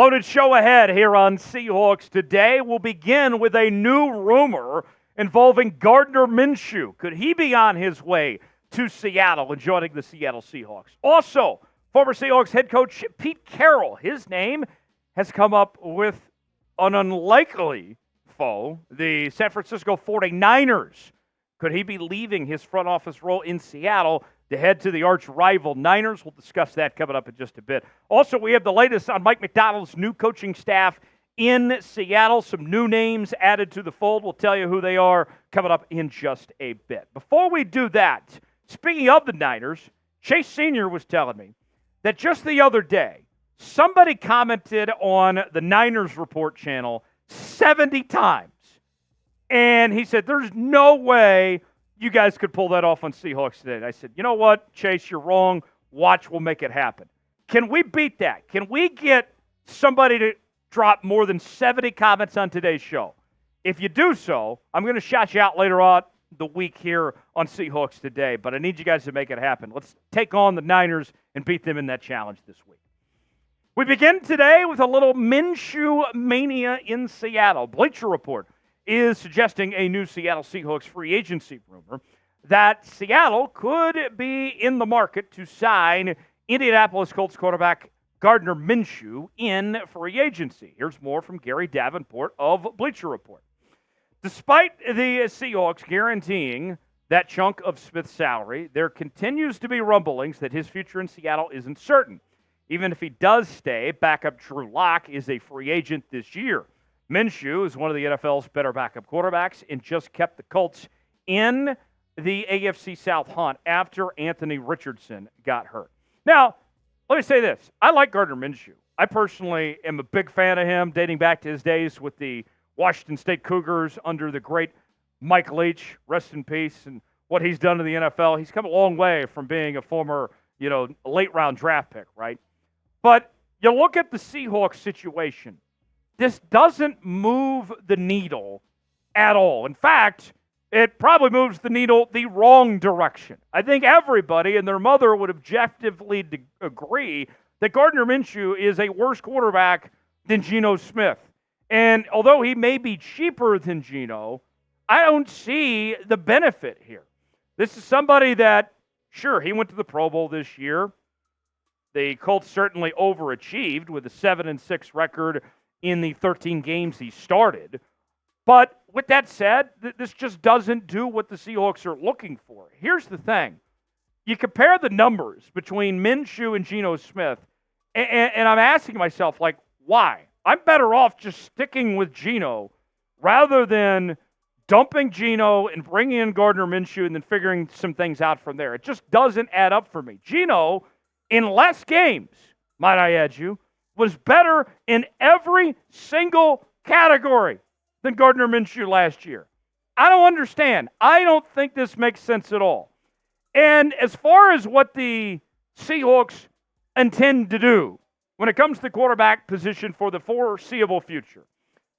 Loaded show ahead here on Seahawks Today. We'll begin with a new rumor involving Gardner Minshew. Could he be on his way to Seattle and joining the Seattle Seahawks? Also, former Seahawks head coach Pete Carroll. His name has come up with an unlikely foe, the San Francisco 49ers. Could he be leaving his front office role in Seattle to head to the arch rival Niners? We'll discuss that coming up in just a bit. Also, we have the latest on Mike Macdonald's new coaching staff in Seattle. Some new names added to the fold. We'll tell you who they are coming up in just a bit. Before we do that, speaking of the Niners, Chase Sr. was telling me that just the other day, somebody commented on the Niners Report channel 70 times. And he said, there's no way you guys could pull that off on Seahawks Today. And I said, you know what, Chase, you're wrong. Watch, we'll make it happen. Can we beat that? Can we get somebody to drop more than 70 comments on today's show? If you do so, I'm going to shout you out later on the week here on Seahawks Today. But I need you guys to make it happen. Let's take on the Niners and beat them in that challenge this week. We begin today with a little Minshew mania in Seattle. Bleacher Report is suggesting a new Seattle Seahawks free agency rumor that Seattle could be in the market to sign Indianapolis Colts quarterback Gardner Minshew in free agency. Here's more from Gary Davenport of Bleacher Report. Despite the Seahawks guaranteeing that chunk of Smith's salary, there continues to be rumblings that his future in Seattle isn't certain. Even if he does stay, backup Drew Lock is a free agent this year. Minshew is one of the NFL's better backup quarterbacks and just kept the Colts in the AFC South hunt after Anthony Richardson got hurt. Now, let me say this. I like Gardner Minshew. I personally am a big fan of him, dating back to his days with the Washington State Cougars under the great Mike Leach, rest in peace, and what he's done to the NFL. He's come a long way from being a former, late-round draft pick, right? But you look at the Seahawks situation. This doesn't move the needle at all. In fact, it probably moves the needle the wrong direction. I think everybody and their mother would objectively agree that Gardner Minshew is a worse quarterback than Geno Smith. And although he may be cheaper than Geno, I don't see the benefit here. This is somebody that, sure, he went to the Pro Bowl this year. The Colts certainly overachieved with a 7-6 record in the 13 games he started. But with that said, this just doesn't do what the Seahawks are looking for. Here's the thing. You compare the numbers between Minshew and Geno Smith, and I'm asking myself, why? I'm better off just sticking with Geno rather than dumping Geno and bringing in Gardner Minshew and then figuring some things out from there. It just doesn't add up for me. Geno, in less games, might I add you, was better in every single category than Gardner Minshew last year. I don't understand. I don't think this makes sense at all. And as far as what the Seahawks intend to do when it comes to the quarterback position for the foreseeable future,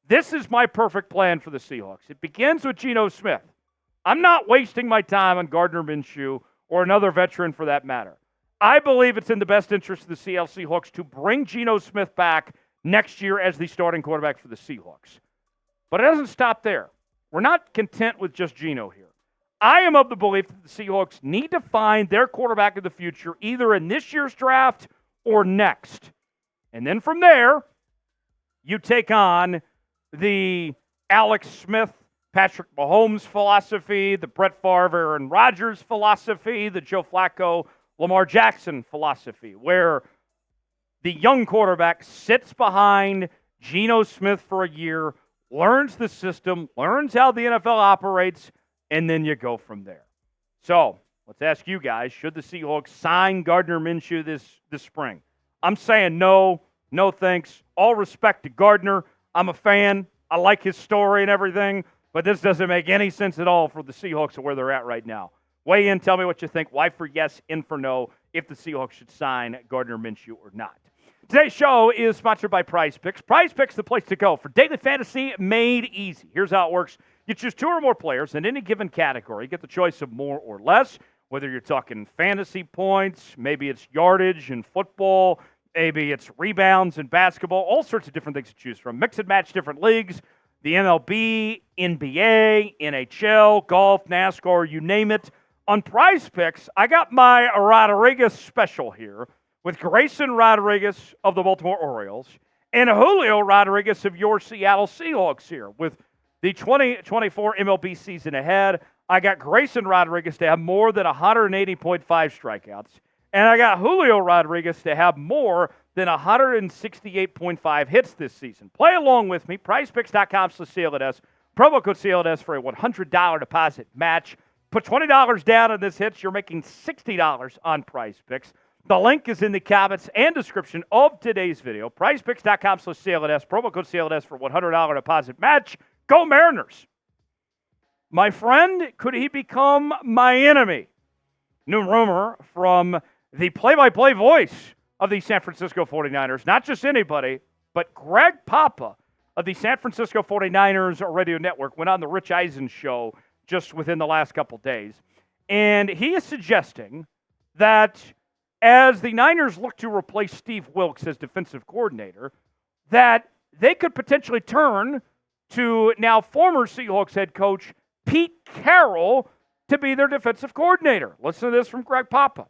this is my perfect plan for the Seahawks. It begins with Geno Smith. I'm not wasting my time on Gardner Minshew or another veteran for that matter. I believe it's in the best interest of the Seattle Seahawks to bring Geno Smith back next year as the starting quarterback for the Seahawks. But it doesn't stop there. We're not content with just Geno here. I am of the belief that the Seahawks need to find their quarterback of the future either in this year's draft or next. And then from there, you take on the Alex Smith, Patrick Mahomes philosophy, the Brett Favre, Aaron Rodgers philosophy, the Joe Flacco, Lamar Jackson philosophy, where the young quarterback sits behind Geno Smith for a year, learns the system, learns how the NFL operates, and then you go from there. So let's ask you guys, should the Seahawks sign Gardner Minshew this spring? I'm saying no thanks. All respect to Gardner. I'm a fan. I like his story and everything, but this doesn't make any sense at all for the Seahawks and where they're at right now. Weigh in, tell me what you think. Why for yes, in for no, if the Seahawks should sign Gardner Minshew or not. Today's show is sponsored by Prize Picks. Prize Picks, the place to go for daily fantasy made easy. Here's how it works. You choose 2 or more players in any given category. You get the choice of more or less, whether you're talking fantasy points, maybe it's yardage in football, Maybe it's rebounds in basketball, all sorts of different things to choose from. Mix and match different leagues, the MLB, NBA, NHL, golf, NASCAR, you name it. On Prize Picks, I got my Rodriguez special here with Grayson Rodriguez of the Baltimore Orioles and Julio Rodriguez of your Seattle Seahawks here. With the 2024 MLB season ahead, I got Grayson Rodriguez to have more than 180.5 strikeouts, and I got Julio Rodriguez to have more than 168.5 hits this season. Play along with me. PrizePicks.com/CLNS. Promo code CLNS for a $100 deposit match. Put $20 down on this hits. You're making $60 on Prize Picks. The link is in the comments and description of today's video. PrizePicks.com/CLNS. Promo code CLNS for $100 deposit match. Go Mariners. My friend, could he become my enemy? New rumor from the play-by-play voice of the San Francisco 49ers. Not just anybody, but Greg Papa of the San Francisco 49ers radio network went on the Rich Eisen show just within the last couple days. And he is suggesting that as the Niners look to replace Steve Wilks as defensive coordinator, that they could potentially turn to now former Seahawks head coach Pete Carroll to be their defensive coordinator. Listen to this from Greg Papa.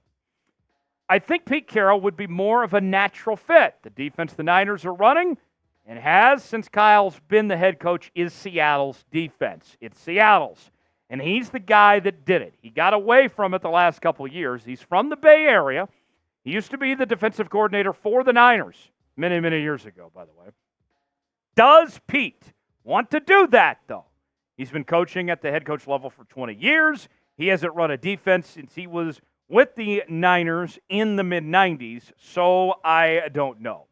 I think Pete Carroll would be more of a natural fit. The defense the Niners are running, and has since Kyle's been the head coach, is Seattle's defense. It's Seattle's. And he's the guy that did it. He got away from it the last couple of years. He's from the Bay Area. He used to be the defensive coordinator for the Niners many, many years ago, by the way. Does Pete want to do that, though? He's been coaching at the head coach level for 20 years. He hasn't run a defense since he was with the Niners in the mid-90s, so I don't know.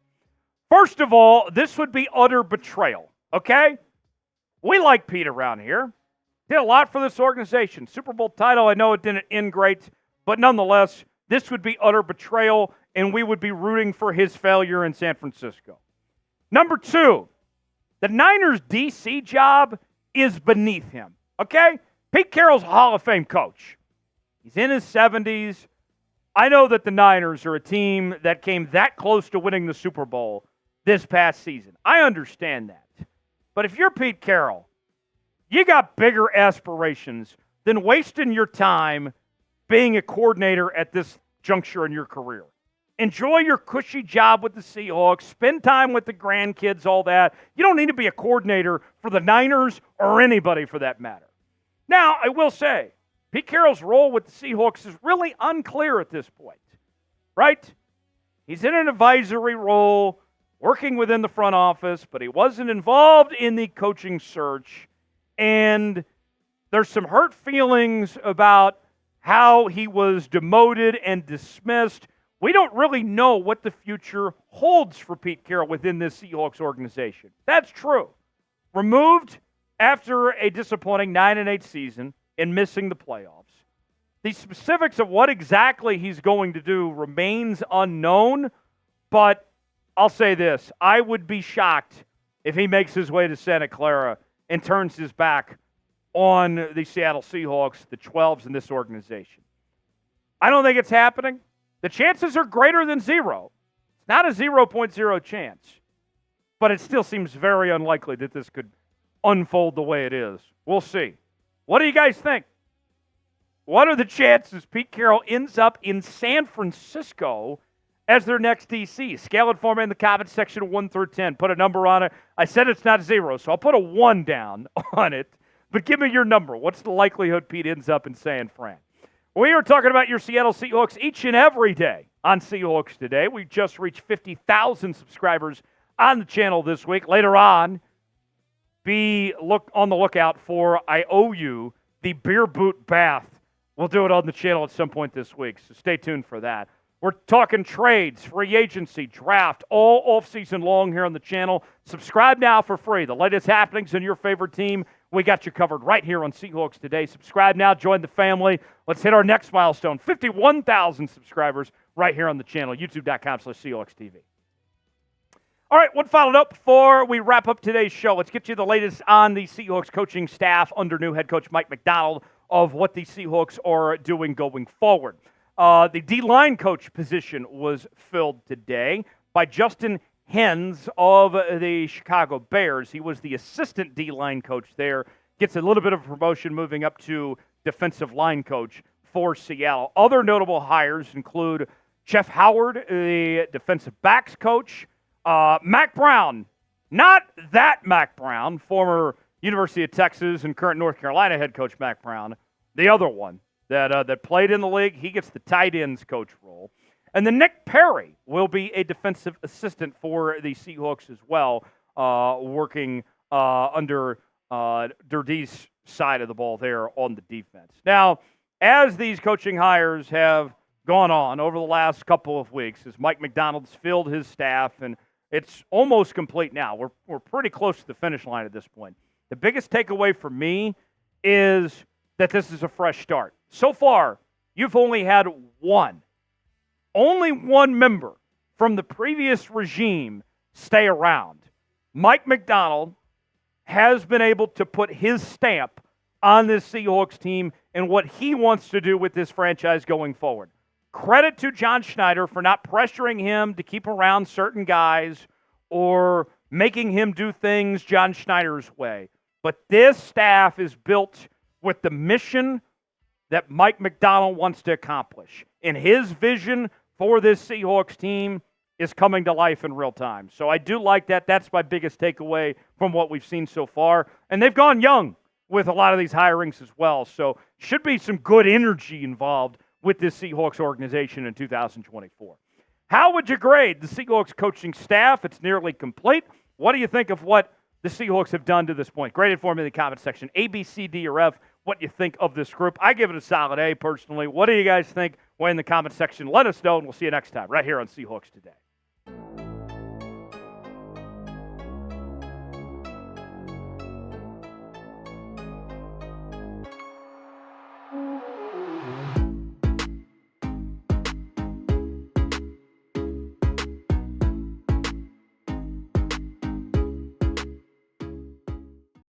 First of all, this would be utter betrayal, okay? We like Pete around here. Did a lot for this organization. Super Bowl title, I know it didn't end great, but nonetheless, this would be utter betrayal, and we would be rooting for his failure in San Francisco. Number two, the Niners' DC job is beneath him, okay? Pete Carroll's a Hall of Fame coach. He's in his 70s. I know that the Niners are a team that came that close to winning the Super Bowl this past season. I understand that. But if you're Pete Carroll, you got bigger aspirations than wasting your time being a coordinator at this juncture in your career. Enjoy your cushy job with the Seahawks. Spend time with the grandkids, all that. You don't need to be a coordinator for the Niners or anybody for that matter. Now, I will say, Pete Carroll's role with the Seahawks is really unclear at this point, right? He's in an advisory role, working within the front office, but he wasn't involved in the coaching search. And there's some hurt feelings about how he was demoted and dismissed. We don't really know what the future holds for Pete Carroll within this Seahawks organization. That's true. Removed after a disappointing 9-8 season and missing the playoffs. The specifics of what exactly he's going to do remains unknown, but I'll say this. I would be shocked if he makes his way to Santa Clara and turns his back on the Seattle Seahawks, the 12s in this organization. I don't think it's happening. The chances are greater than zero. It's not a 0.0 chance, but it still seems very unlikely that this could unfold the way it is. We'll see. What do you guys think? What are the chances Pete Carroll ends up in San Francisco as their next DC? Scale it for me in the comments section 1 through 10. Put a number on it. I said it's not zero, so I'll put a 1 down on it. But give me your number. What's the likelihood Pete ends up in San Fran? We are talking about your Seattle Seahawks each and every day on Seahawks Today. We just reached 50,000 subscribers on the channel this week. Later on, be on the lookout for I Owe You, the beer boot bath. We'll do it on the channel at some point this week, so stay tuned for that. We're talking trades, free agency, draft, all off-season long here on the channel. Subscribe now for free. The latest happenings in your favorite team, we got you covered right here on Seahawks Today. Subscribe now. Join the family. Let's hit our next milestone, 51,000 subscribers right here on the channel, youtube.com/SeahawksTV. All right, one final note before we wrap up today's show. Let's get you the latest on the Seahawks coaching staff under new head coach Mike Macdonald of what the Seahawks are doing going forward. The D-line coach position was filled today. by Justin Hens of the Chicago Bears. He was the assistant D-line coach there. Gets a little bit of a promotion moving up to defensive line coach for Seattle. Other notable hires include Jeff Howard, the defensive backs coach. Mac Brown, not that Mac Brown, former University of Texas and current North Carolina head coach Mac Brown. The other one that played in the league, he gets the tight ends coach role. And then Nick Perry will be a defensive assistant for the Seahawks as well, working under Durdee's side of the ball there on the defense. Now, as these coaching hires have gone on over the last couple of weeks, as Mike Macdonald's filled his staff, and it's almost complete now. We're pretty close to the finish line at this point. The biggest takeaway for me is that this is a fresh start. So far, you've only had only one member from the previous regime stay around. Mike Macdonald has been able to put his stamp on this Seahawks team and what he wants to do with this franchise going forward. Credit to John Schneider for not pressuring him to keep around certain guys or making him do things John Schneider's way. But this staff is built with the mission that Mike Macdonald wants to accomplish. And his vision for this Seahawks team is coming to life in real time. So I do like that. That's my biggest takeaway from what we've seen so far. And they've gone young with a lot of these hirings as well. So should be some good energy involved with this Seahawks organization in 2024. How would you grade the Seahawks coaching staff? It's nearly complete. What do you think of what the Seahawks have done to this point? Grade it for me in the comment section. A, B, C, D, or F. What you think of this group? I give it a solid A personally. What do you guys think? Weigh in the comment section. Let us know, and we'll see you next time right here on Seahawks Today.